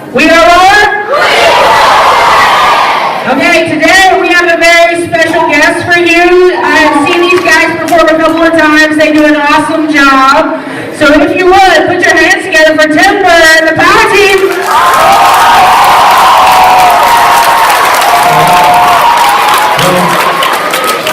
We are what? Okay, today we have a very special guest for you. I've seen these guys perform a couple of times. They do an awesome job. So if you would, put your hands together for Timber and the Power Team.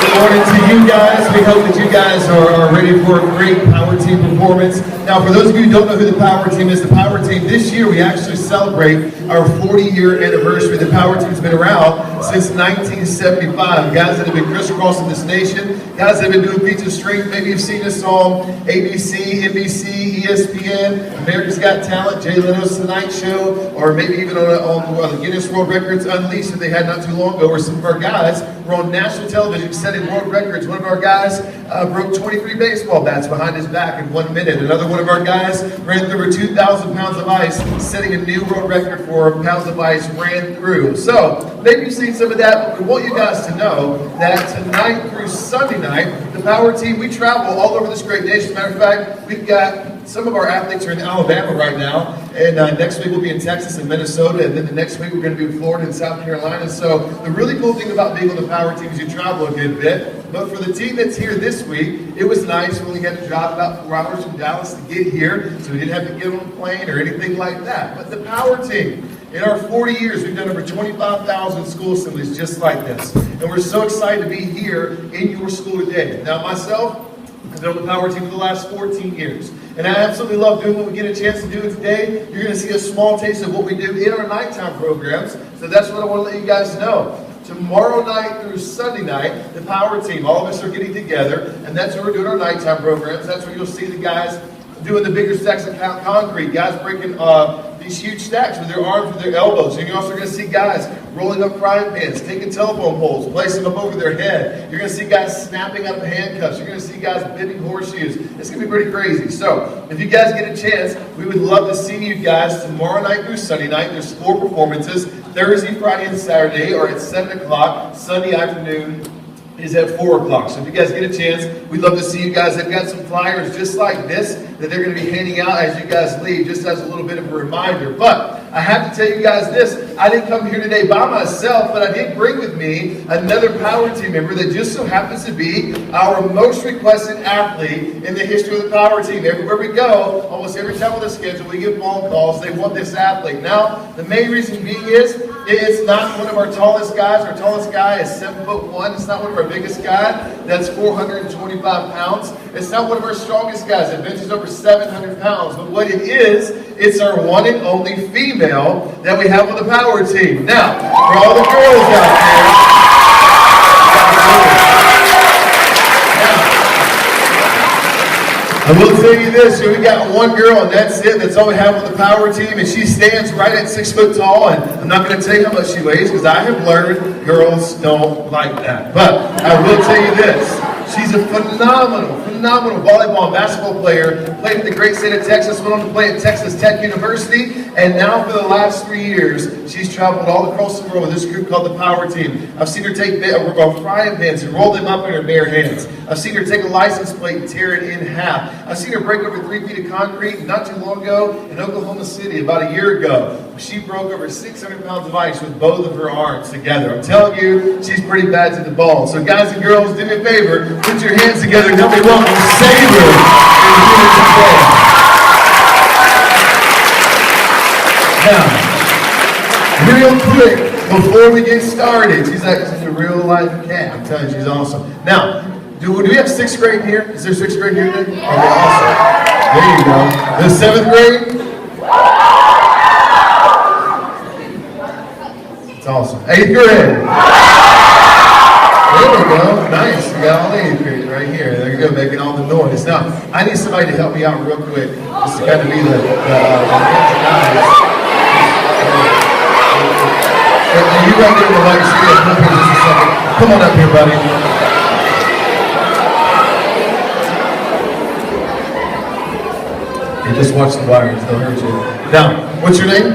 Good morning to you guys. We hope that you guys are ready for a great Power Team performance. Now, for those of you who don't know who the Power Team is, the Power Team, this year we actually celebrate our 40-year anniversary. The Power Team's been around since 1975. Guys that have been crisscrossing this nation, guys that have been doing feats of strength. Maybe you've seen us on ABC, NBC, ESPN, America's Got Talent, Jay Leno's Tonight Show, or maybe even on the Guinness World Records Unleashed that they had not too long ago, where some of our guys were on national television setting world records. One of our guys broke 23 baseball bats behind his back in 1 minute. Another one of our guys ran through over 2,000 pounds of ice, setting a new world record for pounds of ice ran through. So maybe you've seen some of that, but we want you guys to know that tonight through Sunday night, the Power Team, we travel all over this great nation. As a matter of fact, we've got some of our athletes are in Alabama right now, and next week we'll be in Texas and Minnesota, and then the next week we're going to be in Florida and South Carolina. So the really cool thing about being on the Power Team is you travel a good bit. But for the team that's here this week, it was nice. We only had to drive about 4 hours from Dallas to get here, so we didn't have to get on a plane or anything like that. But the Power Team, in our 40 years, we've done over 25,000 school assemblies just like this. And we're so excited to be here in your school today. Now, myself, I've been on the Power Team for the last 14 years. And I absolutely love doing what we get a chance to do today. You're going to see a small taste of what we do in our nighttime programs. So that's what I want to let you guys know. Tomorrow night through Sunday night, the Power Team, all of us are getting together, and that's where we're doing our nighttime programs. That's where you'll see the guys doing the bigger stacks of concrete, guys breaking these huge stacks with their arms, with their elbows. And you're also going to see guys rolling up frying pans, taking telephone poles, placing them over their head. You're going to see guys snapping up handcuffs. You're going to see guys bending horseshoes. It's going to be pretty crazy. So if you guys get a chance, we would love to see you guys tomorrow night through Sunday night. There's 4 performances. Thursday, Friday, and Saturday are at 7 o'clock. Sunday afternoon is at 4 o'clock. So if you guys get a chance, we'd love to see you guys. They've got some flyers just like this that they're going to be handing out as you guys leave, just as a little bit of a reminder. But I have to tell you guys this. I didn't come here today by myself, but I did bring with me another Power Team member that just so happens to be our most requested athlete in the history of the Power Team. Everywhere we go, almost every time on the schedule, we get phone calls. They want this athlete. Now, the main reason being is it's not one of our tallest guys. Our tallest guy is 7'1". It's not one of our biggest guys. That's 425 pounds. It's not one of our strongest guys that benches over 700 pounds. But what it is, it's our one and only female that we have on the Power Team. Now, for all the girls out there, I will tell you this, we got one girl and that's it. That's all we have on the Power Team, and she stands right at 6 foot tall, and I'm not going to tell you how much she weighs because I have learned girls don't like that. But I will tell you this. She's a phenomenal volleyball and basketball player. Played in the great state of Texas, went on to play at Texas Tech University, and now for the last 3 years, she's traveled all across the world with this group called the Power Team. I've seen her take frying pans and roll them up in her bare hands. I've seen her take a license plate and tear it in half. I've seen her break over 3 feet of concrete not too long ago in Oklahoma City, about a year ago. She broke over 600 pounds of ice with both of her arms together. I'm telling you, she's pretty bad to the ball. So guys and girls, do me a favor, put your hands together and help me welcome Saber here today. Now, real quick, before we get started, she's like a real life cat. I'm telling you, she's awesome. Now, do we have 6th grade here? Is there 6th grade here today? Okay, awesome. There you go. The 7th grade? It's awesome. 8th grade? There we go. Nice. We got all the 8th grade right here. There you go, making all the noise. Now, I need somebody to help me out real quick, just to kind of be the guys. And you right there in the light, so you come here just a second. Come on up here, buddy. You just watch the wires, they'll hurt you. Now, what's your name?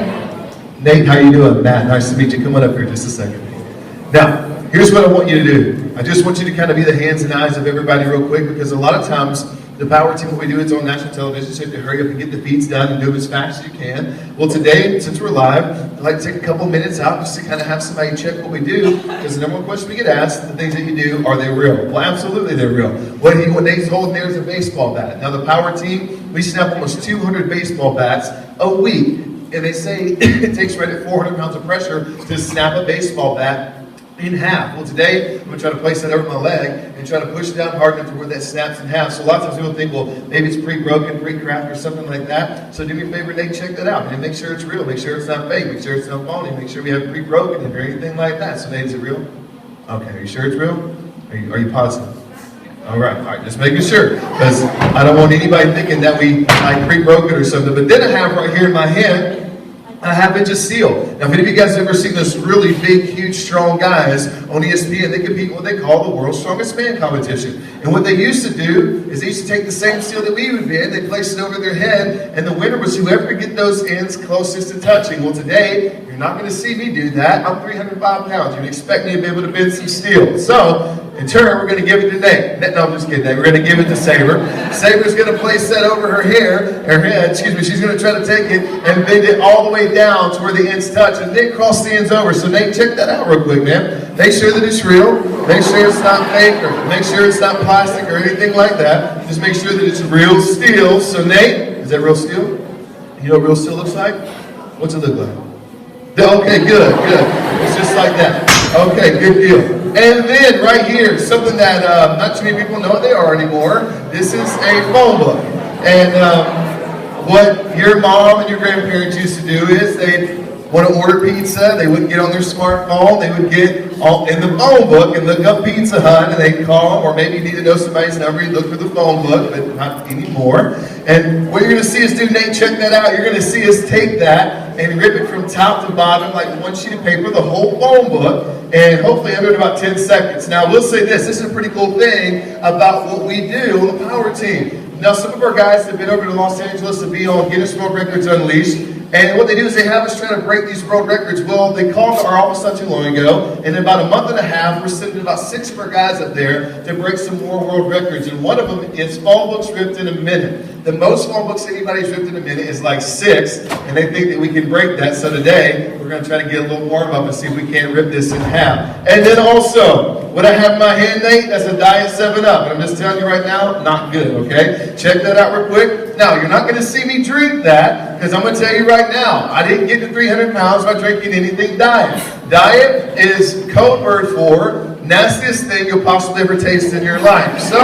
Nate, how you doing? Matt, nice to meet you. Come on up here just a second. Now, here's what I want you to do. I just want you to kind of be the hands and eyes of everybody real quick, because a lot of times The Power Team, what we do, it's on national television, so you have to hurry up and get the feeds done and do them as fast as you can. Well, today, since we're live, I'd like to take a couple minutes out just to kind of have somebody check what we do, because the number one question we get asked, the things that you do, are they real? Well, absolutely they're real. What Nate's holding there is a baseball bat. Now, the Power Team, we snap almost 200 baseball bats a week, and they say it takes right at 400 pounds of pressure to snap a baseball bat in half. Well, today, I'm going to try to place that over my leg and try to push it down hard enough to where that snaps in half. So a lot of times people think, well, maybe it's pre-broken, pre-cracked, or something like that. So do me a favor, Nate, check that out. And make sure it's real. Make sure it's not fake. Make sure it's not phony. Make sure we haven't pre-broken it or anything like that. So Nate, is it real? Okay, are you sure it's real? Are you positive? All right, just making sure. Because I don't want anybody thinking that we pre-broke it or something. But then I have right here in my hand, I have it just sealed. Now, if any of you guys have ever seen those really big, huge, strong guys on ESPN, they compete in what they call the World's Strongest Man competition. And what they used to do is they used to take the same seal that we would be in, they place it over their head, and the winner was whoever could get those ends closest to touching. Well, today, you're not going to see me do that. I'm 305 pounds. You'd expect me to be able to bend some steel. So, in turn, we're going to give it to Nate. No, I'm just kidding. We're going to give it to Saber. Saber's going to place that over her head. She's going to try to take it and bend it all the way down to where the ends touch, and then cross the ends over. So Nate, check that out real quick, man. Make sure that it's real. Make sure it's not fake, or make sure it's not plastic or anything like that. Just make sure that it's real steel. So Nate, is that real steel? You know what real steel looks like? What's it look like? Okay, good. It's just like that. Okay, good deal. And then right here, something that not too many people know what they are anymore. This is a phone book. And what your mom and your grandparents used to do is they'd want to order pizza. They wouldn't get on their smartphone. They would get in the phone book and look up Pizza Hut, and they'd call them, or maybe you need to know somebody's number. You look for the phone book, but not anymore. And what you're going to see us do, Nate, check that out. You're going to see us take that and rip it from top to bottom like one sheet of paper, the whole phone book, and hopefully under about 10 seconds. Now, we'll say this is a pretty cool thing about what we do on the Power Team. Now, some of our guys have been over to Los Angeles to be on Guinness World Records Unleashed. And what they do is they have us trying to break these world records. Well, they called our office not too long ago, and in about a month and a half, we're sending about 6 of our guys up there to break some more world records. And one of them is phone books ripped in a minute. The most phone books anybody's ripped in a minute is like 6, and they think that we can break that. So today, we're going to try to get a little warm up and see if we can't rip this in half. And then also, what I have in my hand, Nate, that's a Diet 7-Up. And I'm just telling you right now, not good, okay? Check that out real quick. Now, you're not going to see me drink that, because I'm going to tell you right now, I didn't get to 300 pounds by drinking anything Diet. Diet is code word for nastiest thing you'll possibly ever taste in your life. So,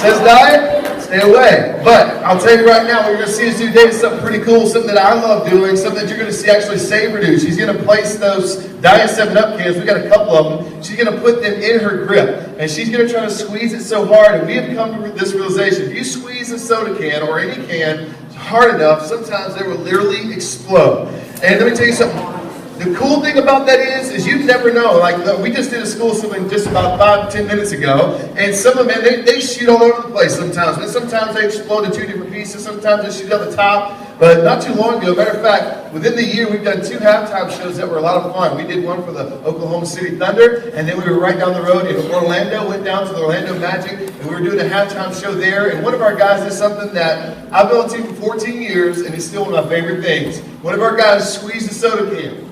says Diet, stay away. But I'll tell you right now, what you're going to see us do today is something pretty cool, something that I love doing, something that you're going to see actually Saber do. She's going to place those Diet 7-Up cans, we got a couple of them, she's going to put them in her grip, and she's going to try to squeeze it so hard, and we have come to this realization, if you squeeze a soda can or any can hard enough, sometimes they will literally explode. And let me tell you something. The cool thing about that is you never know. Like, we just did a school something just about 5-10 minutes ago, and some of them, they shoot all over the place sometimes. And sometimes they explode in 2 different pieces. Sometimes they shoot on the top. But not too long ago, matter of fact, within the year, we've done 2 halftime shows that were a lot of fun. We did one for the Oklahoma City Thunder, and then we were right down the road in Orlando, went down to the Orlando Magic, and we were doing a halftime show there. And one of our guys did something that I've been on the team for 14 years, and it's still one of my favorite things. One of our guys squeezed a soda can.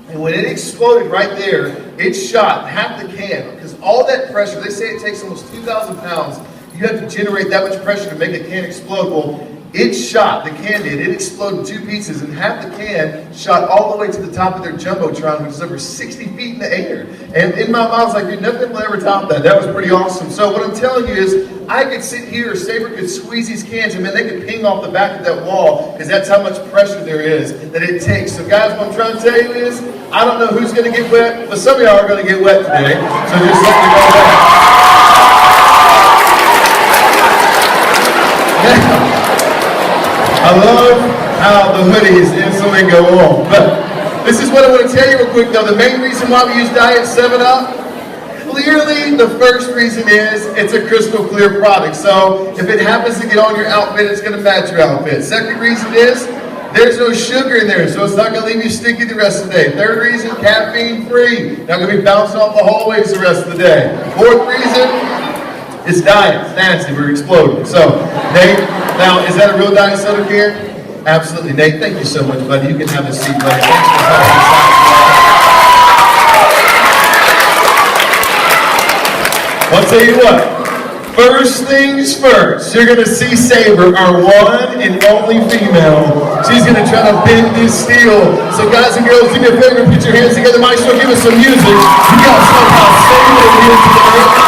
And when it exploded right there, it shot half the can. Because all that pressure, they say it takes almost 2,000 pounds. You have to generate that much pressure to make a can explode. Well, it shot, the can did, it exploded in 2 pieces, and half the can shot all the way to the top of their Jumbotron, which is over 60 feet in the air. And in my mind, I was like, dude, nothing will ever top that. That was pretty awesome. So what I'm telling you is, I could sit here, Saber could squeeze these cans, and man, they could ping off the back of that wall, because that's how much pressure there is that it takes. So guys, what I'm trying to tell you is, I don't know who's going to get wet, but some of y'all are going to get wet today. So just let me know that. I love how the hoodies instantly go on. But this is what I want to tell you real quick, though. The main reason why we use Diet 7-Up, clearly the first reason is it's a crystal clear product. So if it happens to get on your outfit, it's going to match your outfit. Second reason is there's no sugar in there, so it's not going to leave you sticky the rest of the day. Third reason, caffeine free. Not going to be bouncing off the hallways the rest of the day. Fourth reason, It's diet, Nancy, we're exploding. So, Nate, now, is that a real diet soda can? Absolutely, Nate. Thank you so much, buddy. You can have a seat, buddy. Thanks for coming. I'll tell you what. First things first, you're going to see Saber, our one and only female. She's going to try to bend this steel. So guys and girls, do me a favor, put your hands together. Maestro, give us some music. We got somehow Saber here today.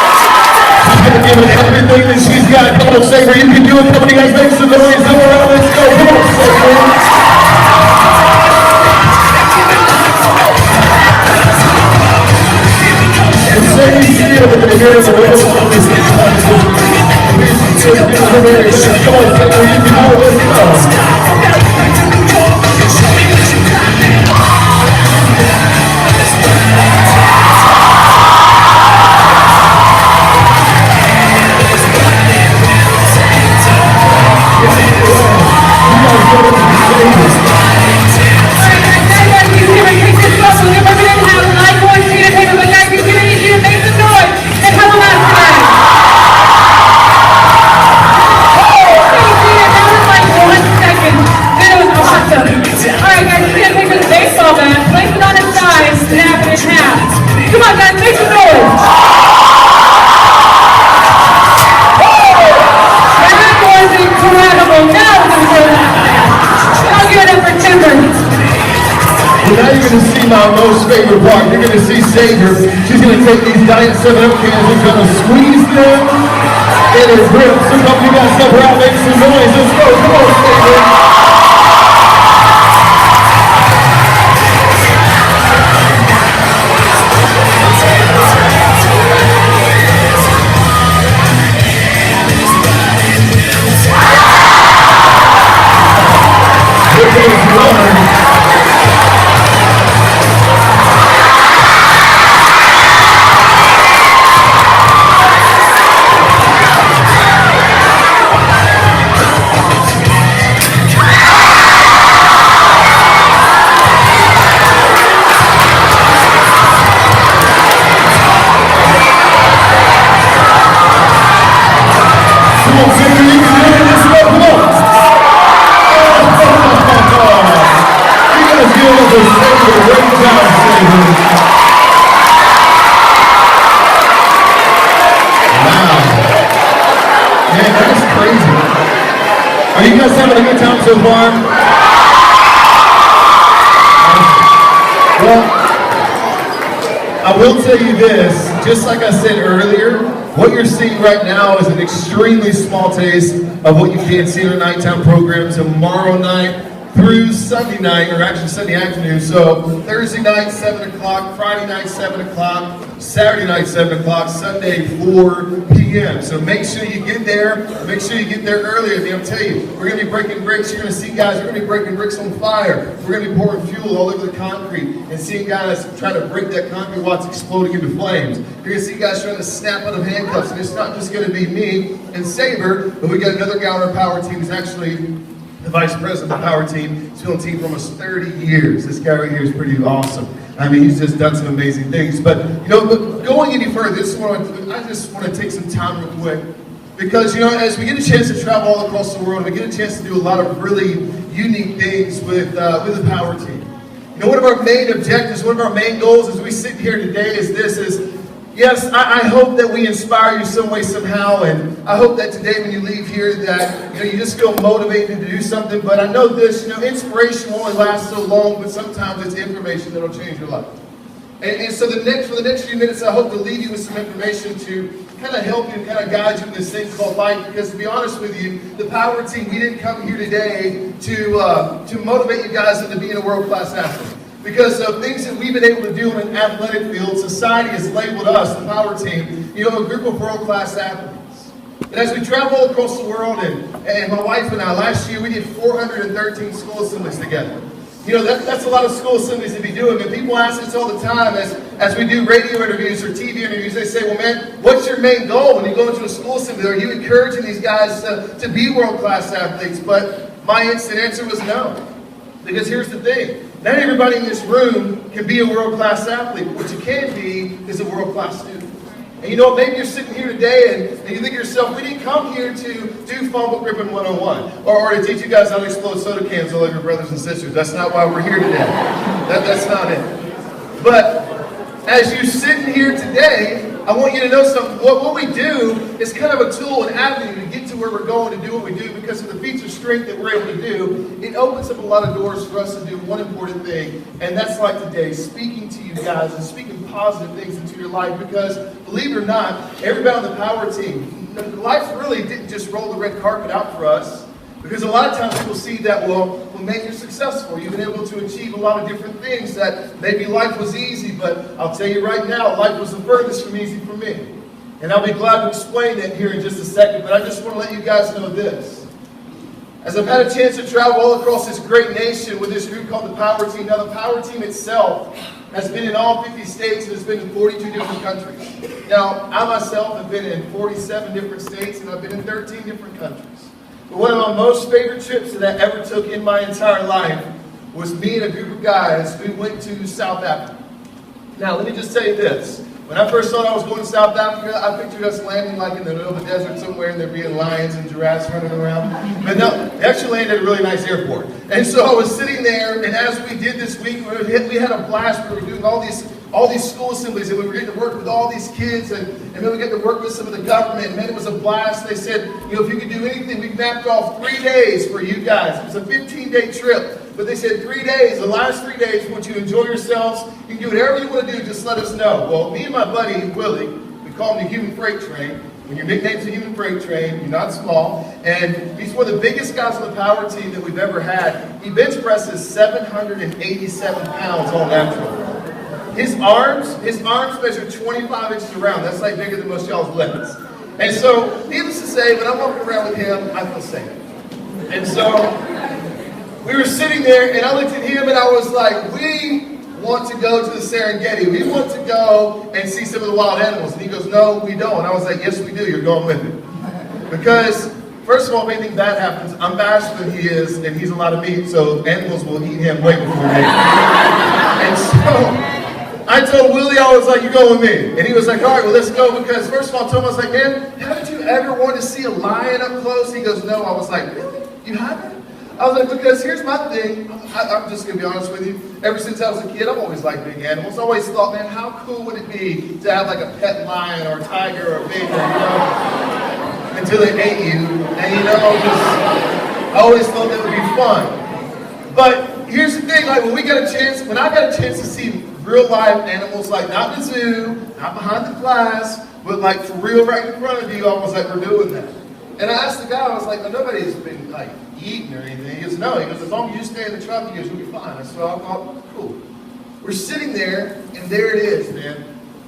She's going to give it everything that she's got. Come on, Saber, you can do it. Come on, you guys make some noise. Let's go. Come on, Saber. My most favorite part, you're going to see Saber. She's going to take these Diet 7-Up cans and going to squeeze them in her grip. So come you guys help her out, make some noise. Let's go. Come on, Saber. Are you guys having a good time so far? Well, I will tell you this, just like I said earlier, what you're seeing right now is an extremely small taste of what you can see in our nighttime program tomorrow night through Sunday night, or actually Sunday afternoon. So Thursday night, 7 o'clock, Friday night, 7 o'clock, Saturday night, 7 o'clock, Sunday, 4 p.m. So make sure you get there. Make sure you get there earlier. I mean, I'm telling you, we're going to be breaking bricks. You're going to see guys, we're going to be breaking bricks on fire. We're going to be pouring fuel all over the concrete and seeing guys try to break that concrete while it's exploding into flames. You're going to see guys trying to snap out of handcuffs. And it's not just going to be me and Saber, but we got another guy on our power team who's actually the vice president of the power team. He's been on the team for almost 30 years. This guy right here is pretty awesome. I mean, he's just done some amazing things. But, you know, but going any further, I just want to take some time real quick. Because, you know, as we get a chance to travel all across the world, we get a chance to do a lot of really unique things with the power team. You know, one of our main objectives, one of our main goals as we sit here today is yes, I hope that we inspire you some way, somehow, and I hope that today when you leave here that, you know, you just feel motivated to do something. But I know this, you know, inspiration will only last so long, but sometimes it's information that'll change your life. And so for the next few minutes, I hope to leave you with some information to kind of help you and kind of guide you in this thing called life. Because to be honest with you, the power team, we didn't come here today to motivate you guys into being a world-class athlete. Because of things that we've been able to do in an athletic field, society has labeled us, the power team, you know, a group of world-class athletes. And as we travel across the world, and my wife and I, last year we did 413 school assemblies together. You know, that's a lot of school assemblies to be doing. And people ask us all the time as we do radio interviews or TV interviews, they say, well, man, what's your main goal when you go into a school assembly? Are you encouraging these guys to be world-class athletes? But my instant answer was no. Because here's the thing. Not everybody in this room can be a world-class athlete. What you can be is a world-class student. And you know what, maybe you're sitting here today and you think to yourself, we didn't come here to do phone book ripping 101 or to teach you guys how to explode soda cans all over your brothers and sisters. That's not why we're here today. That's not it. But as you're sitting here today, I want you to know something. What we do is kind of a tool, an avenue to get to where we're going to do what we do, because of the feats of strength that we're able to do. It opens up a lot of doors for us to do one important thing, and that's like today, speaking to you guys and speaking positive things into your life, because believe it or not, everybody on the power team, life really didn't just roll the red carpet out for us. Because a lot of times people see that, well, man, you're successful. You've been able to achieve a lot of different things, that maybe life was easy, but I'll tell you right now, life was the furthest from easy for me. And I'll be glad to explain that here in just a second, but I just want to let you guys know this. As I've had a chance to travel all across this great nation with this group called the Power Team, now the Power Team itself has been in all 50 states and has been in 42 different countries. Now, I myself have been in 47 different states and I've been in 13 different countries. But one of my most favorite trips that I ever took in my entire life was me and a group of guys. We went to South Africa. Now, let me just tell you this. When I first thought I was going to South Africa, I pictured us landing like in the middle of the desert somewhere and there being lions and giraffes running around. But no, we actually landed at a really nice airport. And so I was sitting there, and as we did this week, we had a blast. We were doing all these school assemblies, and we were getting to work with all these kids, and then we got to work with some of the government, and man, it was a blast. They said, you know, if you could do anything, we mapped off 3 days for you guys. It was a 15-day trip, but they said 3 days, the last 3 days, we want you to enjoy yourselves. You can do whatever you want to do, just let us know. Well, me and my buddy, Willie, we call him the Human Freight Train. When your nickname's the Human Freight Train, you're not small, and he's one of the biggest guys on the power team that we've ever had. He bench presses 787 pounds all natural. His arms measure 25 inches around. That's like bigger than most y'all's legs. And so, needless to say, when I'm walking around with him, I feel safe. And so, we were sitting there, and I looked at him, and I was like, we want to go to the Serengeti. We want to go and see some of the wild animals. And he goes, no, we don't. And I was like, yes, we do. You're going with it. Because, first of all, if anything bad happens, I'm faster than he is, and he's a lot of meat, so animals will eat him way before me. And so, I told Willie, I was like, you go with me. And he was like, all right, well, let's go. Because first of all, I told him, I was like, man, haven't you ever wanted to see a lion up close? He goes, no. I was like, really? You haven't? I was like, because here's my thing. I'm just going to be honest with you. Ever since I was a kid, I've always liked big animals. I always thought, man, how cool would it be to have like a pet lion or a tiger or a bear, you know? Until they ate you. And, you know, I always thought that would be fun. But here's the thing. Like, when I got a chance to see real live animals, like not in the zoo, not behind the glass, but like for real right in front of you, I was like, we're doing that. And I asked the guy, I was like, nobody's been like eating or anything. He goes, no. He goes, as long as you stay in the truck, he goes, you'll be fine. So I thought, cool. We're sitting there, and there it is, man.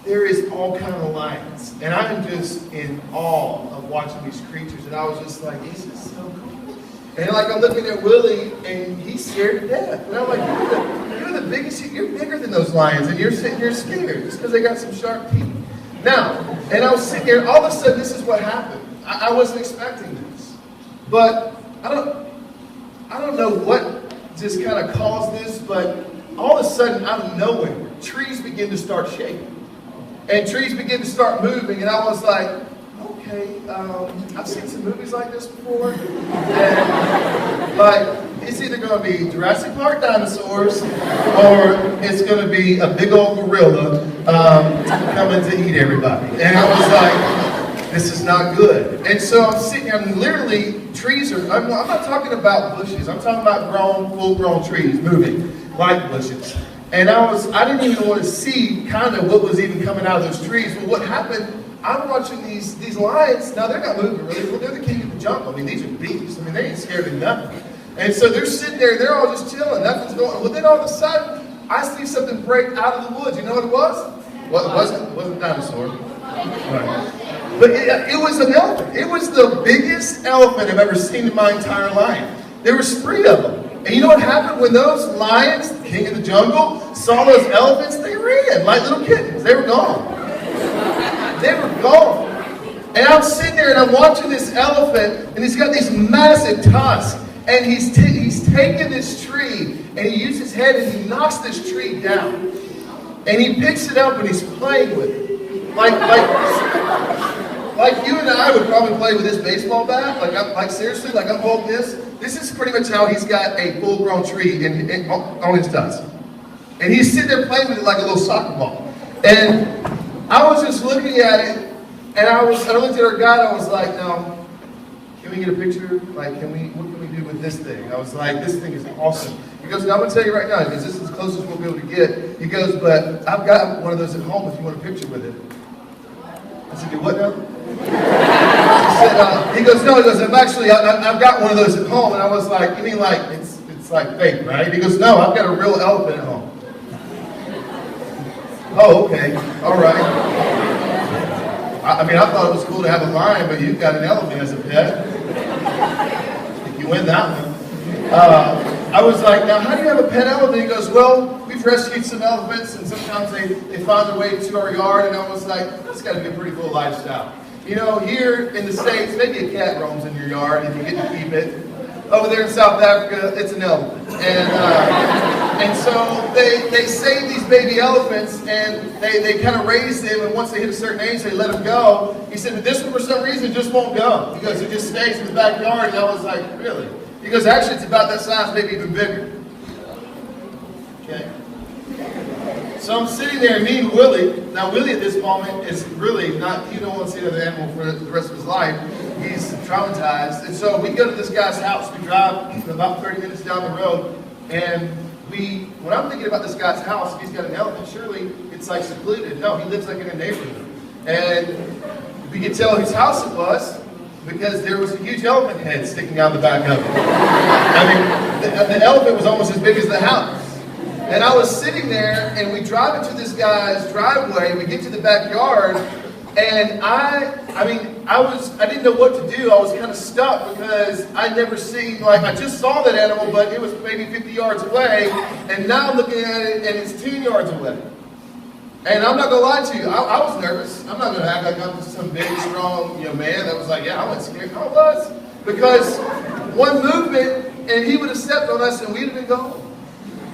There is all kind of lions. And I am just in awe of watching these creatures. And I was just like, this is so cool. And like I'm looking at Willie, and he's scared to death. And I'm like, you're the biggest, you're bigger than those lions, and you're sitting here scared just because they got some sharp teeth. Now, and I was sitting there, all of a sudden this is what happened. I wasn't expecting this. But I don't know what just kind of caused this, but all of a sudden out of nowhere, trees begin to start shaking. And trees begin to start moving, and I was like, okay, I've seen some movies like this before. And, like, it's either going to be Jurassic Park dinosaurs or it's going to be a big old gorilla coming to eat everybody. And I was like, this is not good. And so I'm sitting, literally, trees are, I'm not talking about bushes. I'm talking about full-grown trees moving like bushes. And I didn't even want to see kind of what was even coming out of those trees. But what happened, I'm watching these lions. Now, they're not moving really. Well, they're the king of the jungle. I mean, these are beasts. I mean, they ain't scared of nothing. And so they're sitting there, they're all just chilling. Nothing's going on. Well, then all of a sudden, I see something break out of the woods. You know what it was? Well, it wasn't a dinosaur. Right. But it was an elephant. It was the biggest elephant I've ever seen in my entire life. There was 3 of them. And you know what happened when those lions, the king of the jungle, saw those elephants? They ran like little kittens. They were gone. They were gone. And I'm sitting there and I'm watching this elephant, and he's got these massive tusks. And he's taking this tree, and he uses his head and he knocks this tree down. And he picks it up and he's playing with it. Like you and I would probably play with this baseball bat. Like seriously, like I'm holding this. This is pretty much how he's got a full-grown tree on his tusk. And he's sitting there playing with it like a little soccer ball. And I was just looking at it, and I looked at our guide, I was like, no, can we get a picture? Like, what can we do with this thing? I was like, this thing is awesome. He goes, no, I'm gonna tell you right now, because this is as close as we'll be able to get. He goes, but I've got one of those at home if you want a picture with it. I said, you what now? He goes, no, he goes, I've got one of those at home. And I was like, you mean like, it's like fake, right? He goes, no, I've got a real elephant at home. Oh, okay, all right. I mean, I thought it was cool to have a lion, but you've got an elephant as a pet. If you win that one. I was like, now how do you have a pet elephant? He goes, well, we've rescued some elephants, and sometimes they find their way to our yard, and I was like, that's got to be a pretty cool lifestyle. You know, here in the States, maybe a cat roams in your yard and you get to keep it. Over there in South Africa, it's an elephant. And so they save these baby elephants and they kind of raise them, and once they hit a certain age, they let them go. He said, but this one for some reason just won't go. He goes, it just stays in the backyard. And I was like, really? He goes, actually it's about that size, maybe even bigger. Okay. So I'm sitting there, me and Willie. Now Willie at this moment is really not, he don't want to see another animal for the rest of his life. He's traumatized. And so we go to this guy's house. We drive about 30 minutes down the road. And when I'm thinking about this guy's house, if he's got an elephant, surely it's like secluded. No, he lives like in a neighborhood. And we could tell whose house it was because there was a huge elephant head sticking out the back of it. I mean, the elephant was almost as big as the house. And I was sitting there, and we drive into this guy's driveway. We get to the backyard, and I didn't know what to do. I was kind of stuck because I'd never seen, I just saw that animal, but it was maybe 50 yards away, and now I'm looking at it, and it's 10 yards away. And I'm not going to lie to you, I was nervous. I'm not going to act like I'm some big, strong, man that was like, yeah, I wasn't scared. I was. Because one movement, and he would have stepped on us, and we'd have been gone.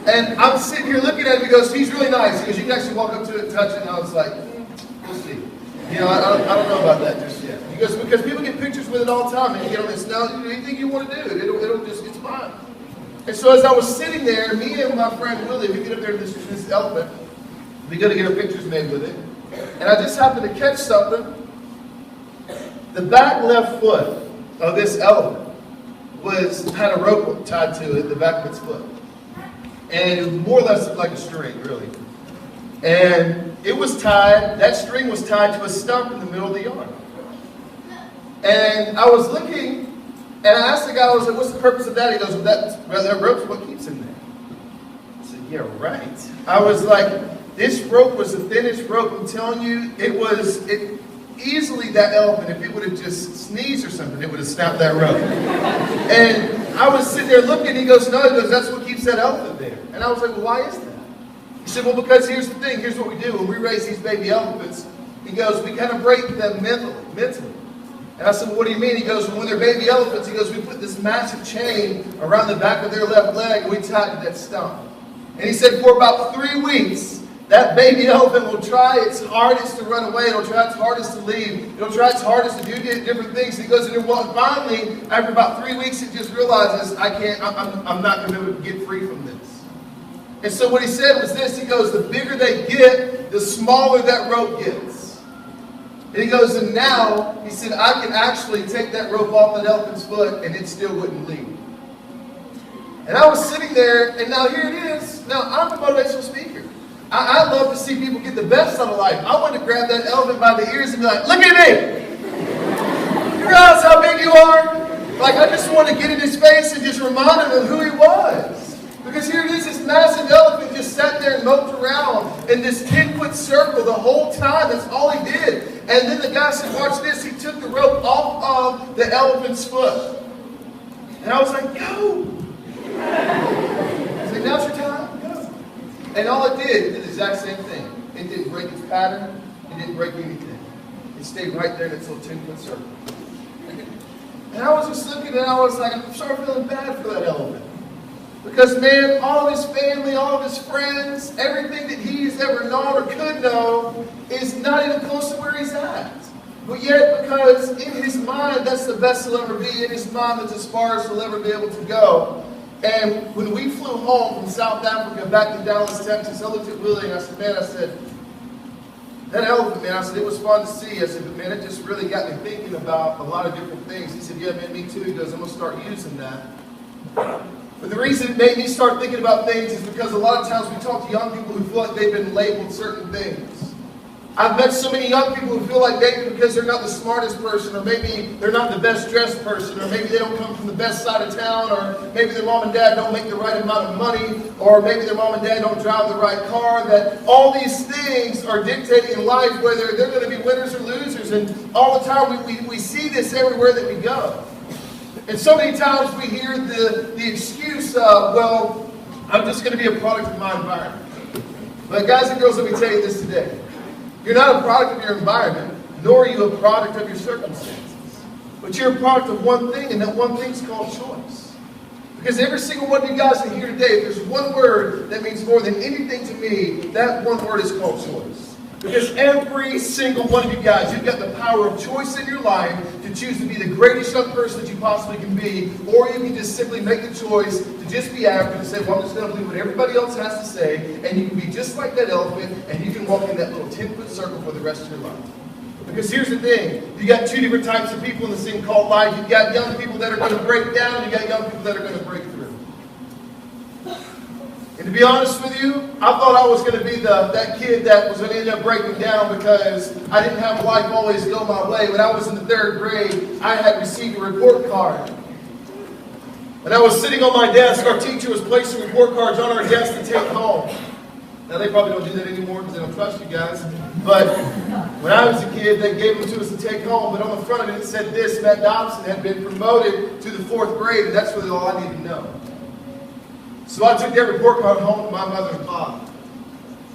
And I'm sitting here looking at him, he goes, he's really nice. He goes, you can actually walk up to it and touch it. And I was like, we'll see. I don't know about that just yet. He goes, because people get pictures with it all the time. And you get on this, now, anything you want to do, it's fine. And so as I was sitting there, me and my friend Willie, we get up there to this elephant. We go to get our pictures made with it. And I just happened to catch something. The back left foot of this elephant had a rope tied to it, the back of its foot. And it was more or less like a string, really. And it was tied, that string was tied to a stump in the middle of the yard. And I was looking, and I asked the guy, I was like, what's the purpose of that? He goes, well, that rope's what keeps him there. I said, yeah, right. I was like, this rope was the thinnest rope. I'm telling you, easily that elephant, if it would have just sneezed or something, it would have snapped that rope. And I was sitting there looking, he goes, no, that's what keeps that elephant there. And I was like, well, why is that? He said, well, because here's the thing, here's what we do. When we raise these baby elephants, he goes, we kind of break them mentally. And I said, well, what do you mean? He goes, well, when they're baby elephants, he goes, we put this massive chain around the back of their left leg, and we tie it to that stump. And he said, for about 3 weeks, that baby elephant will try its hardest to run away. It'll try its hardest to leave. It'll try its hardest to do different things. He goes, and finally, after about 3 weeks, it just realizes, I'm not going to be able to get free from this. And so what he said was this, he goes, the bigger they get, the smaller that rope gets. And he goes, and now, he said, I can actually take that rope off that elephant's foot, and it still wouldn't leave. And I was sitting there, and now here it is. Now, I'm a motivational speaker. I love to see people get the best out of life. I want to grab that elephant by the ears and be like, look at me! You realize how big you are? Like, I just want to get in his face and just remind him of who he was. Because here it is, this massive elephant just sat there and moped around in this 10-foot circle the whole time. That's all he did. And then the guy said, watch this. He took the rope off of the elephant's foot. And I was like, go! I said, now's your time. And all it did the exact same thing. It didn't break its pattern. It didn't break anything. It stayed right there in its little 10-foot circle. And I was just looking and I was like, I'm sort of feeling bad for that elephant. Because, man, all of his family, all of his friends, everything that he's ever known or could know is not even close to where he's at. But yet, because in his mind, that's the best he'll ever be. In his mind, that's as far as he'll ever be able to go. And when we flew home from South Africa back to Dallas, Texas, I looked at Willie and I said, man, I said, that elephant, man, I said, it was fun to see. I said, but man, it just really got me thinking about a lot of different things. He said, yeah, man, me too. He goes, I'm going to start using that. But the reason it made me start thinking about things is because a lot of times we talk to young people who feel like they've been labeled certain things. I've met so many young people who feel like maybe because they're not the smartest person, or maybe they're not the best dressed person, or maybe they don't come from the best side of town, or maybe their mom and dad don't make the right amount of money, or maybe their mom and dad don't drive the right car, that all these things are dictating in life whether they're going to be winners or losers. And all the time we see this everywhere that we go. And so many times we hear the excuse of, well, I'm just going to be a product of my environment. But guys and girls, let me tell you this today. You're not a product of your environment, nor are you a product of your circumstances. But you're a product of one thing, and that one thing's called choice. Because every single one of you guys in here today, if there's one word that means more than anything to me, that one word is called choice. Because every single one of you guys, you've got the power of choice in your life to choose to be the greatest young person that you possibly can be, or you can just simply make the choice to just be average and say, well, I'm just going to believe what everybody else has to say, and you can be just like that elephant, and you can walk in that little 10-foot circle for the rest of your life. Because here's the thing, you got two different types of people in this thing called life. You've got young people that are going to break down, and you got young people that are going to break through. And to be honest with you, I thought I was going to be that kid that was going to end up breaking down because I didn't have life always go my way. When I was in the 3rd grade, I had received a report card. And I was sitting on my desk. Our teacher was placing report cards on our desk to take home. Now, they probably don't do that anymore because they don't trust you guys. But when I was a kid, they gave them to us to take home. But on the front of it, it said this: Matt Dobson had been promoted to the 4th grade. And that's really all I need to know. So I took that report card home to my mother and father.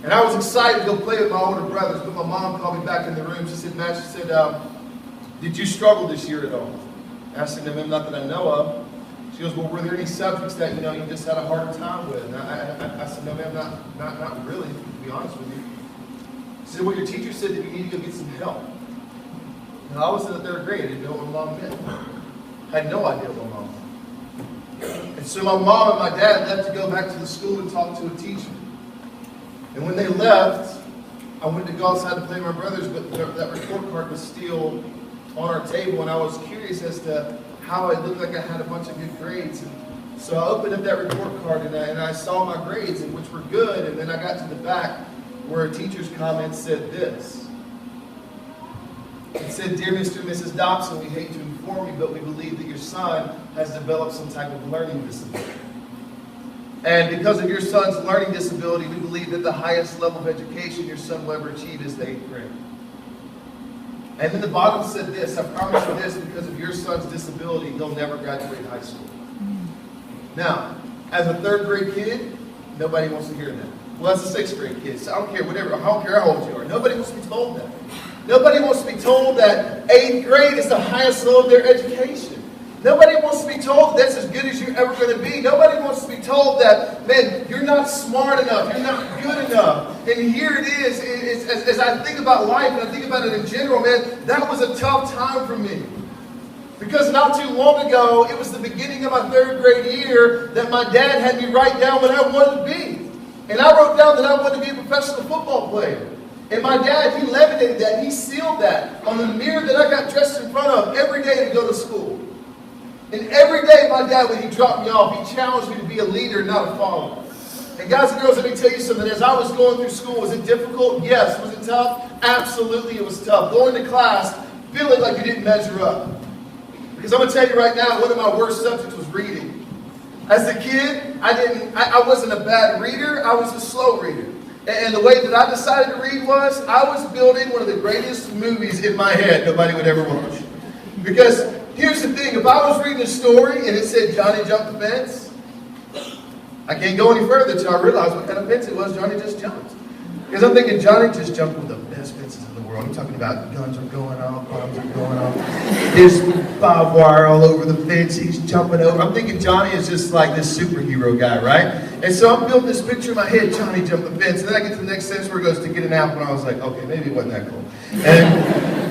And I was excited to go play with my older brothers, but my mom called me back in the room. She said, Matt, she said, did you struggle this year at all? And I said, no, ma'am, not that I know of. She goes, well, were there any subjects that, you just had a harder time with? And I said, no, ma'am, not really, to be honest with you. She said, well, your teacher said that you need to go get some help. And I was in the 3rd grade. I didn't know what my mom meant. I had no idea what my mom meant. And so my mom and my dad left to go back to the school and talk to a teacher. And when they left, I went to go outside to play with my brothers, but that report card was still on our table, and I was curious as to how it looked like I had a bunch of good grades. And so I opened up that report card, and I saw my grades, which were good, and then I got to the back where a teacher's comment said this. It said, Dear Mr. and Mrs. Dobson, we hate to inform you, but we believe that your son has developed some type of learning disability. And because of your son's learning disability, we believe that the highest level of education your son will ever achieve is the 8th grade. And then the bottom said this: I promise you this, because of your son's disability, he'll never graduate high school. Now, as a 3rd grade kid, nobody wants to hear that. Well, as a 6th grade kid, so I don't care how old you are. Nobody wants to be told that. Nobody wants to be told that 8th grade is the highest level of their education. Nobody wants to be told that's as good as you're ever going to be. Nobody wants to be told that, man, you're not smart enough, you're not good enough. And here it is, as I think about life, and I think about it in general, man, that was a tough time for me. Because not too long ago, it was the beginning of my 3rd grade year that my dad had me write down what I wanted to be. And I wrote down that I wanted to be a professional football player. And my dad, he laminated that, he sealed that on the mirror that I got dressed in front of every day to go to school. And every day my dad, when he dropped me off, he challenged me to be a leader, not a follower. And guys and girls, let me tell you something. As I was going through school, was it difficult? Yes. Was it tough? Absolutely it was tough. Going to class, feeling like you didn't measure up. Because I'm going to tell you right now, one of my worst subjects was reading. As a kid, I wasn't a bad reader, I was a slow reader. And the way that I decided to read was, I was building one of the greatest movies in my head nobody would ever watch. Because here's the thing, if I was reading a story and it said Johnny jumped the fence, I can't go any further until I realize what kind of fence it was Johnny just jumped. Because I'm thinking Johnny just jumped one of the best fences in the world. world. I'm talking about guns are going off, bombs are going off. There's barbed wire all over the fence. He's jumping over. I'm thinking Johnny is just like this superhero guy, right? And so I'm building this picture in my head, Johnny jumped the fence. And then I get to the next sentence where it goes to get an apple, and I was like, okay, maybe it wasn't that cool.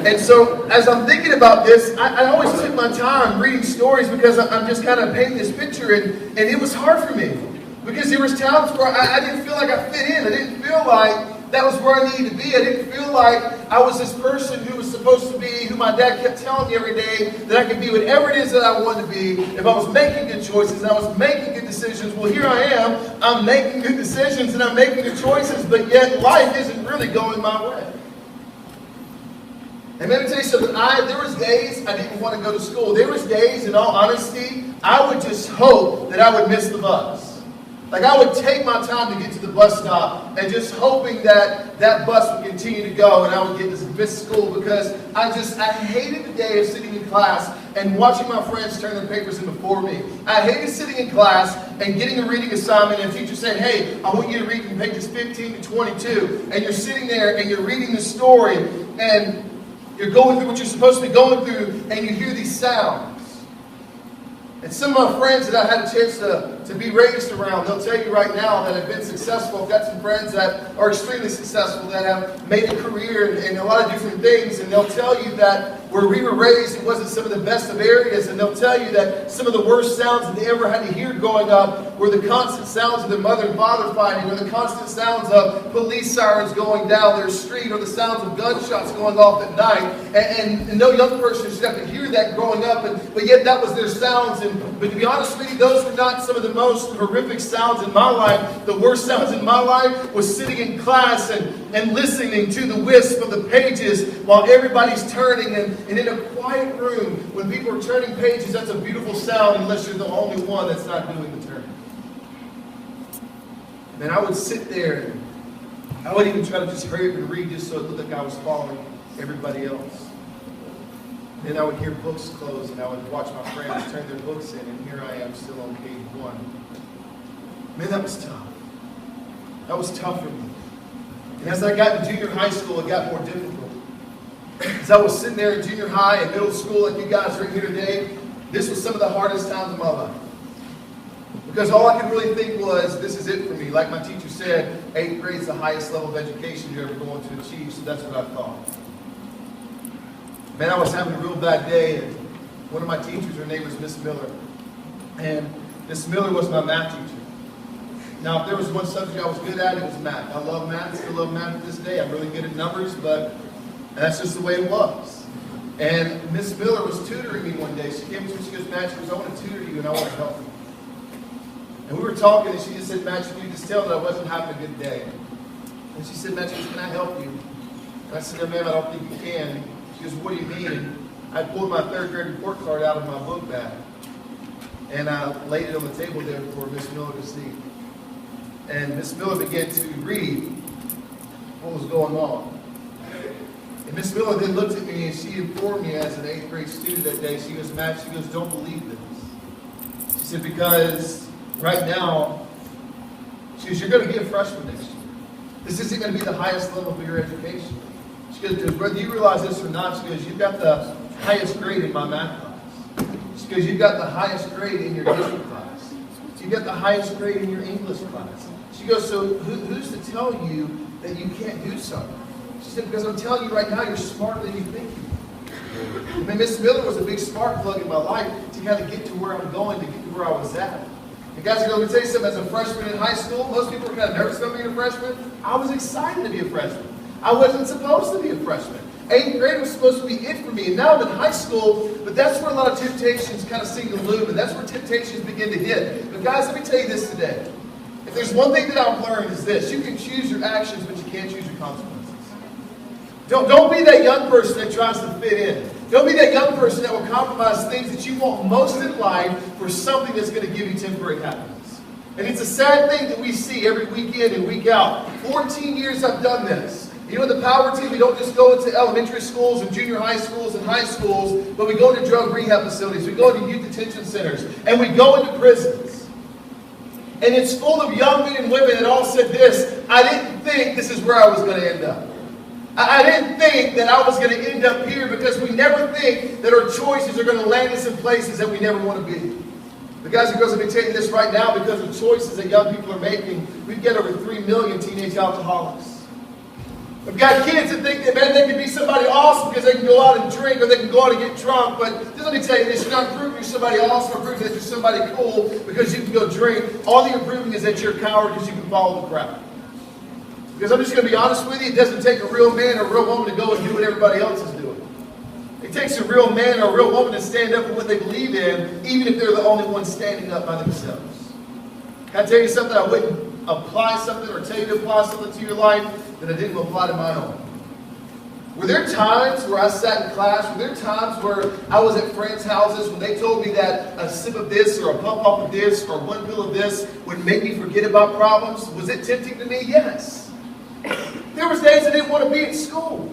And so as I'm thinking about this, I always took my time reading stories because I'm just kind of painting this picture, and it was hard for me. Because there was times where I didn't feel like I fit in. I didn't feel like that was where I needed to be. I didn't feel like I was this person who was supposed to be, who my dad kept telling me every day that I could be whatever it is that I wanted to be. If I was making good choices, and I was making good decisions. Well, here I am. I'm making good decisions and I'm making good choices, but yet life isn't really going my way. And let me tell you something, there was days I didn't want to go to school. There was days, in all honesty, I would just hope that I would miss the bus. Like I would take my time to get to the bus stop and just hoping that that bus would continue to go and I would get to miss school because I hated the day of sitting in class and watching my friends turn their papers in before me. I hated sitting in class and getting a reading assignment and the teacher said, hey, I want you to read from pages 15 to 22. And you're sitting there and you're reading the story and you're going through what you're supposed to be going through and you hear these sounds. And some of my friends that I had a chance to be raised around, they'll tell you right now that have been successful. I've got some friends that are extremely successful, that have made a career in a lot of different things. And they'll tell you that where we were raised, it wasn't some of the best of areas. And they'll tell you that some of the worst sounds that they ever had to hear growing up were the constant sounds of their mother and father fighting, or the constant sounds of police sirens going down their street, or the sounds of gunshots going off at night. And no young person should have to hear that growing up, but yet that was their sounds. But to be honest with you, those were not some of the most horrific sounds in my life. The worst sounds in my life was sitting in class and listening to the wisp of the pages while everybody's turning. And in a quiet room, when people are turning pages, that's a beautiful sound unless you're the only one that's not doing the turning. And I would sit there and I would even try to just hurry up and read just so it looked like I was following everybody else. Then I would hear books close and I would watch my friends turn their books in, and here I am still on page 1. Man, that was tough. That was tough for me. And as I got in junior high school, it got more difficult. As I was sitting there in junior high and middle school like you guys are here today, this was some of the hardest times of my life. Because all I could really think was, this is it for me. Like my teacher said, 8th grade is the highest level of education you're ever going to achieve, so that's what I thought. Man, I was having a real bad day, and one of my teachers, her name was Miss Miller. And Miss Miller was my math teacher. Now, if there was one subject I was good at, it was math. I love math, still love math to this day. I'm really good at numbers, but that's just the way it was. And Miss Miller was tutoring me one day. She came to me, she goes, Matt, I want to tutor you and I want to help you. And we were talking, and she just said, Matt, you just tell that I wasn't having a good day. And she said, Matt, can I help you? And I said, no, ma'am, I don't think you can. She goes, what do you mean? And I pulled my 3rd grade report card out of my book bag. And I laid it on the table there for Miss Miller to see. And Miss Miller began to read what was going on. And Miss Miller then looked at me and she informed me as an 8th grade student that day. She goes, Matt, she goes, don't believe this. She said, because right now, she goes, you're going to be a freshman next year. This isn't going to be the highest level of your education. She goes, because whether you realize this or not, she goes, you've got the highest grade in my math class. She goes, you've got the highest grade in your history class. You've got the highest grade in your English class. She goes, so who's to tell you that you can't do something? She said, because I'm telling you right now, you're smarter than you think you are. I mean, Miss Miller was a big spark plug in my life to kind of get to where I'm going, to get to where I was at. And guys, let me tell you something, as a freshman in high school, most people were kind of nervous about being a freshman. I was excited to be a freshman. I wasn't supposed to be a freshman. 8th grade was supposed to be it for me. And now I'm in high school, but that's where a lot of temptations kind of seem to loom, and that's where temptations begin to hit. But guys, let me tell you this today. If there's one thing that I've learned is this: you can choose your actions, but you can't choose your consequences. Don't be that young person that tries to fit in. Don't be that young person that will compromise things that you want most in life for something that's going to give you temporary happiness. And it's a sad thing that we see every week in and week out. 14 years I've done this. You know, the Power Team, we don't just go into elementary schools and junior high schools and high schools, but we go into drug rehab facilities, we go into youth detention centers, and we go into prisons. And it's full of young men and women that all said this: I didn't think this is where I was going to end up. I didn't think that I was going to end up here, because we never think that our choices are going to land us in places that we never want to be. But guys and girls, let me tell you this right now, because of choices that young people are making, we've got over 3 million teenage alcoholics. We've got kids that think that, man, they can be somebody awesome because they can go out and drink, or they can go out and get drunk. But just let me tell you this, you're not proving you're somebody awesome or proving that you're somebody cool because you can go drink. All that you're proving is that you're a coward because you can follow the crowd. Because I'm just going to be honest with you, it doesn't take a real man or a real woman to go and do what everybody else is doing. It takes a real man or a real woman to stand up for what they believe in, even if they're the only one standing up by themselves. Can I tell you something? I wouldn't apply something or tell you to apply something to your life that I didn't apply to my own. Were there times where I sat in class, were there times where I was at friends' houses when they told me that a sip of this or a pump up of this or one pill of this would make me forget about problems? Was it tempting to me? Yes. There was days I didn't want to be at school.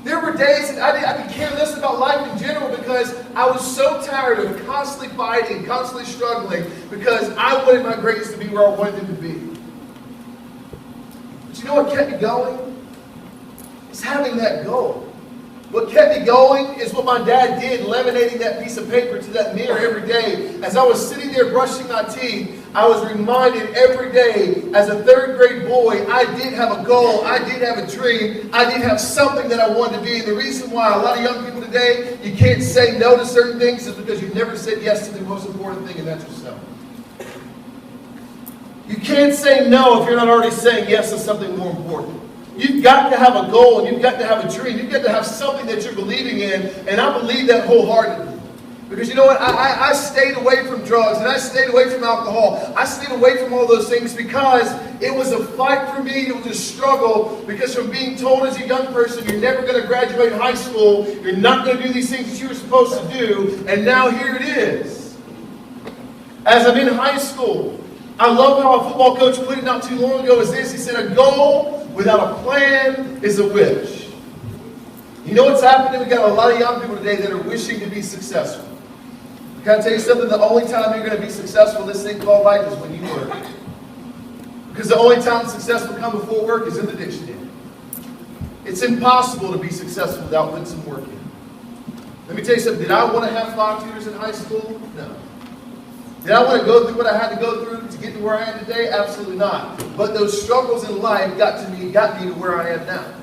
There were days that I could care less about life in general because I was so tired of constantly fighting, constantly struggling, because I wanted my grades to be where I wanted them to be. But you know what kept me going? It's having that goal. What kept me going is what my dad did, laminating that piece of paper to that mirror every day. As I was sitting there brushing my teeth, I was reminded every day, as a third grade boy, I did have a goal, I did have a dream, I did have something that I wanted to be. And the reason why a lot of young people today, you can't say no to certain things is because you've never said yes to the most important thing, and that's yourself. You can't say no if you're not already saying yes to something more important. You've got to have a goal, and you've got to have a dream. You've got to have something that you're believing in, and I believe that wholeheartedly. Because you know what? I stayed away from drugs, and I stayed away from alcohol. I stayed away from all those things because it was a fight for me. It was a struggle, because from being told as a young person, you're never going to graduate high school, you're not going to do these things that you were supposed to do, and now here it is. As I'm in high school, I love how a football coach put it not too long ago as this. He said, a goal without a plan is a wish. You know what's happening? We've got a lot of young people today that are wishing to be successful. Can I tell you something? The only time you're going to be successful in this thing called life is when you work. Because the only time success will come before work is in the dictionary. It's impossible to be successful without putting some work in. Let me tell you something. Did I want to have 5 tutors in high school? No. Did I want to go through what I had to go through to get to where I am today? Absolutely not. But those struggles in life got me to where I am now.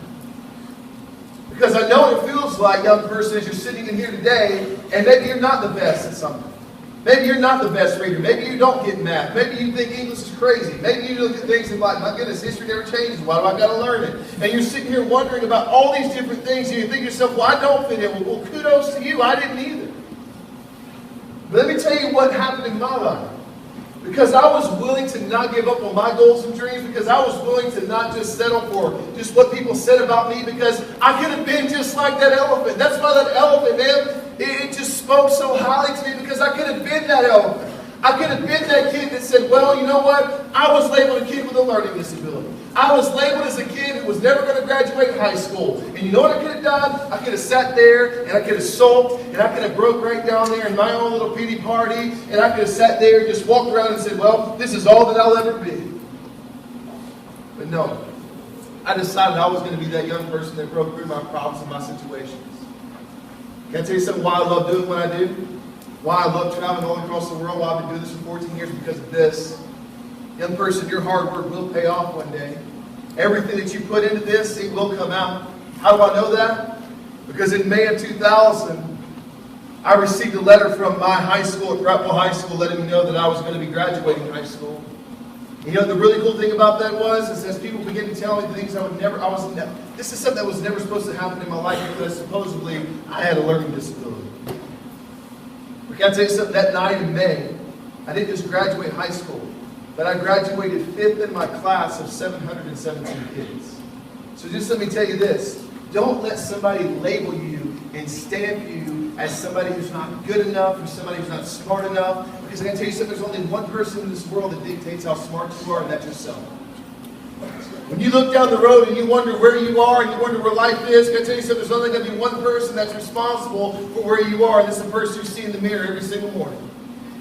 Because I know what it feels like, young person, as you're sitting in here today, and maybe you're not the best at something. Maybe you're not the best reader. Maybe you don't get math. Maybe you think English is crazy. Maybe you look at things and like, my goodness, history never changes. Why do I got to learn it? And you're sitting here wondering about all these different things, and you think to yourself, well, I don't fit in. Well, kudos to you. I didn't either. But let me tell you what happened in my life. Because I was willing to not give up on my goals and dreams, because I was willing to not just settle for just what people said about me, because I could have been just like that elephant. That's why that elephant, man, it just spoke so highly to me, because I could have been that elephant. I could have been that kid that said, well, you know what? I was labeled a kid with a learning disability. I was labeled as a kid who was never going to graduate high school. And you know what I could have done? I could have sat there, and I could have sulked, and I could have broke right down there in my own little pity party, and I could have sat there and just walked around and said, well, this is all that I'll ever be. But no. I decided I was going to be that young person that broke through my problems and my situations. Can I tell you something why I love doing what I do? Why I love traveling all across the world, why I've been doing this for 14 years, because of this. Young person, your hard work will pay off one day. Everything that you put into this, it will come out. How do I know that? Because in May of 2000, I received a letter from my high school at Prattville High School letting me know that I was going to be graduating high school. You know, the really cool thing about that was, is as people began to tell me things this is something that was never supposed to happen in my life, because supposedly I had a learning disability. But can I tell you something? That night in May, I didn't just graduate high school, but I graduated 5th in my class of 717 kids. So just let me tell you this. Don't let somebody label you and stamp you as somebody who's not good enough, or somebody who's not smart enough. Because I can tell you something, there's only one person in this world that dictates how smart you are, and that's yourself. When you look down the road and you wonder where you are and you wonder where life is, can I tell you something, there's only going to be one person that's responsible for where you are, and it's the person you see in the mirror every single morning.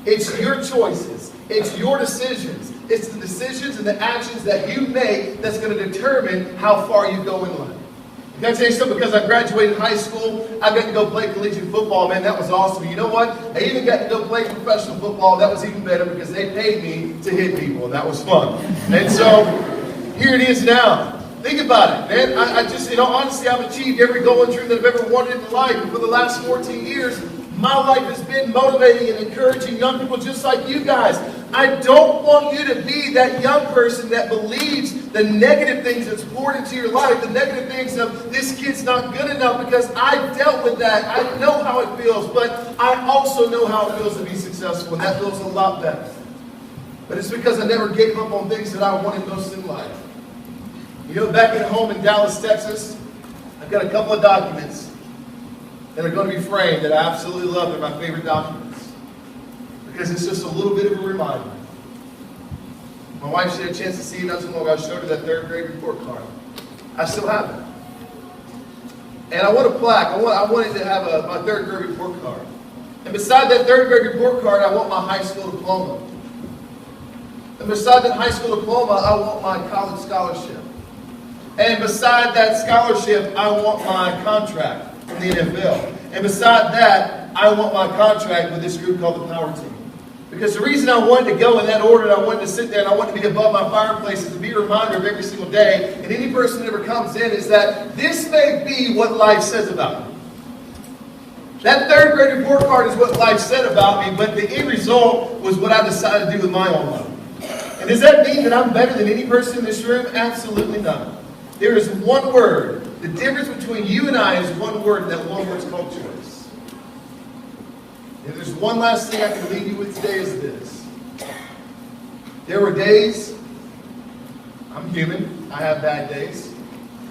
It's your choices. It's your decisions. It's the decisions and the actions that you make that's going to determine how far you go in life. Can I tell you something? Because I graduated high school, I got to go play collegiate football. Man, that was awesome. You know what? I even got to go play professional football. That was even better because they paid me to hit people, and that was fun. And so, here it is now. Think about it, man. I just, in all honesty, I've achieved every goal and dream that I've ever wanted in life. And for the last 14 years, my life has been motivating and encouraging young people just like you guys. I don't want you to be that young person that believes the negative things that's poured into your life, the negative things of this kid's not good enough, because I dealt with that. I know how it feels, but I also know how it feels to be successful, and that feels a lot better. But it's because I never gave up on things that I wanted most in life. You know, back at home in Dallas, Texas, I've got a couple of documents that are going to be framed that I absolutely love. They're my favorite documents because it's just a little bit of a reminder. My wife, she had a chance to see it not too long ago. I showed her that third grade report card. I still have it. And I want a plaque. I wanted to have my third grade report card. And beside that third grade report card, I want my high school diploma. And beside that high school diploma, I want my college scholarship. And beside that scholarship, I want my contract from the NFL. And beside that, I want my contract with this group called the Power Team. Because the reason I wanted to go in that order, and I wanted to sit there, and I wanted to be above my fireplace, is to be a reminder of every single day, and any person that ever comes in, is that this may be what life says about me. That third grade report card is what life said about me, but the end result was what I decided to do with my own life. And does that mean that I'm better than any person in this room? Absolutely not. There is one word. The difference between you and I is one word, and that one word is called choice. And there's one last thing I can leave you with today is this. There were days, I'm human, I have bad days.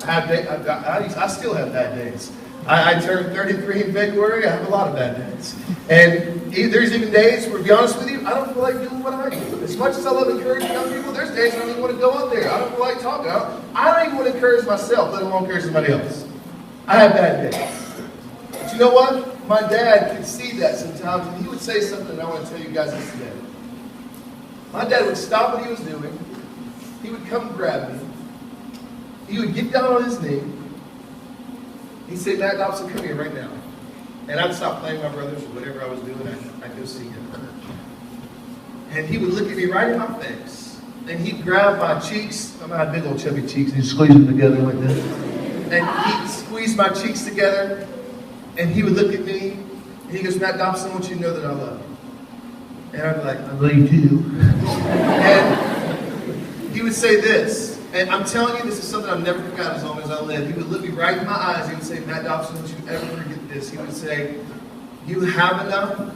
I still have bad days. I turned 33 in February, I have a lot of bad days. And there's even days where, to be honest with you, I don't feel like doing what I do. As much as I love encouraging young people, there's days I don't even want to go out there. I don't feel like talking. I don't even want to encourage myself, let alone encourage somebody else. I have bad days. But you know what? My dad could see that sometimes, and he would say something, and I want to tell you guys this today. My dad would stop what he was doing. He would come and grab me. He would get down on his knee. He'd say, Matt Dobson, come here right now. And I'd stop playing my brothers or whatever I was doing. I'd go see him. And he would look at me right in my face. And he'd grab my cheeks. I had big old chubby cheeks. And he'd squeeze them together like this. And he'd squeeze my cheeks together. And he would look at me. And he goes, Matt Dobson, I want you to know that I love you. And I'd be like, I love you too. And he would say this. And I'm telling you, this is something I've never forgotten as long as I live. He would look me right in my eyes. He would say, Matt Dobson, don't you ever forget this. He would say, you have enough,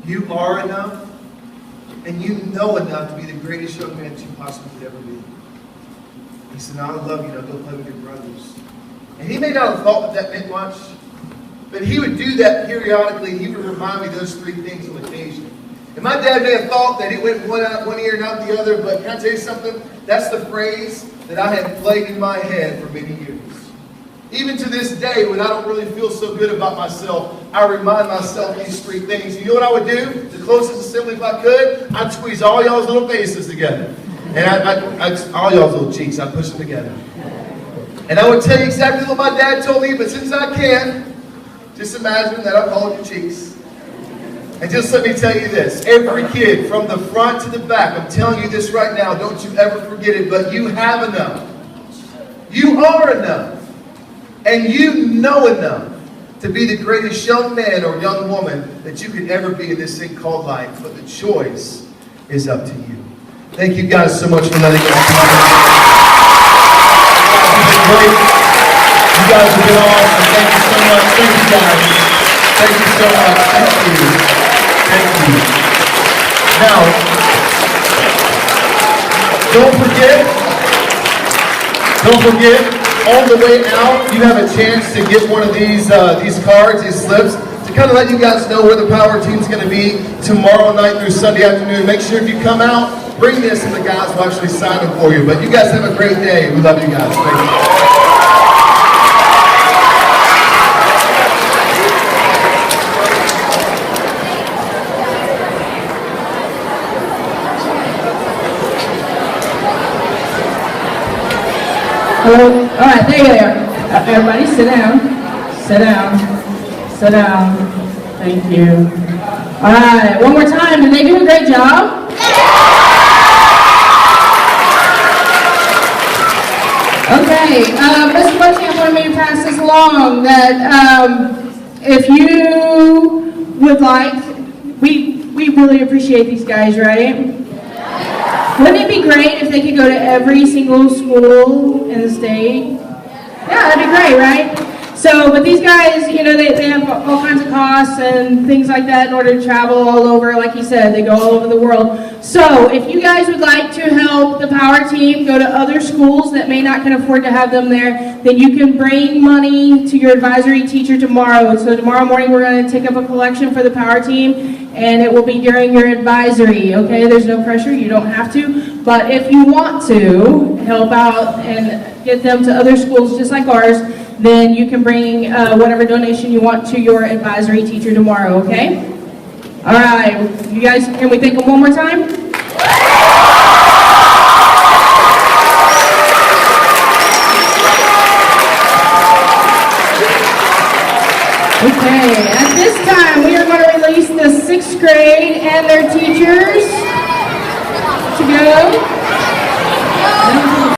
you are enough, and you know enough to be the greatest young man that you possibly could ever be. He said, now I love you, now go play with your brothers. And he may not have thought that meant much, but he would do that periodically, and he would remind me those three things on occasion. And my dad may have thought that it went one ear and out the other, but can I tell you something? That's the phrase that I have played in my head for many years. Even to this day, when I don't really feel so good about myself, I remind myself these three things. You know what I would do? The closest assembly if I could, I'd squeeze all y'all's little faces together. And all y'all's little cheeks, I'd push them together. And I would tell you exactly what my dad told me, but since I can't, just imagine that I'm holding your cheeks. And just let me tell you this, every kid from the front to the back, I'm telling you this right now, don't you ever forget it, but you have enough. You are enough. And you know enough to be the greatest young man or young woman that you could ever be in this thing called life. But the choice is up to you. Thank you guys so much for letting us be here. Great. You guys have been awesome. Thank you so much. Thank you guys. Thank you so much. Thank you. Thank you. Now, don't forget, on the way out, you have a chance to get one of these cards, these slips, to kind of let you guys know where the Power Team's going to be tomorrow night through Sunday afternoon. Make sure if you come out, bring this, and the guys will actually sign them for you. But you guys have a great day. We love you guys. Thank you. All right, there you are. Everybody sit down. Sit down. Sit down. Thank you. All right, one more time. Did they do a great job? Okay, Mr. Buckingham wanted me to pass this along, that if you would like, we really appreciate these guys, right? Wouldn't it be great if they could go to every single school in the state? Yeah, that'd be great, right? So, but these guys, you know, they have all kinds of costs and things like that in order to travel all over. Like you said, they go all over the world. So, if you guys would like to help the Power Team go to other schools that may not can afford to have them there, then you can bring money to your advisory teacher tomorrow. So tomorrow morning we're going to take up a collection for the Power Team, and it will be during your advisory, okay? There's no pressure, you don't have to. But if you want to help out and get them to other schools just like ours, then you can bring whatever donation you want to your advisory teacher tomorrow, okay? All right, you guys, can we thank them one more time? Okay, at this time, we are going to release the 6th grade and their teachers to go.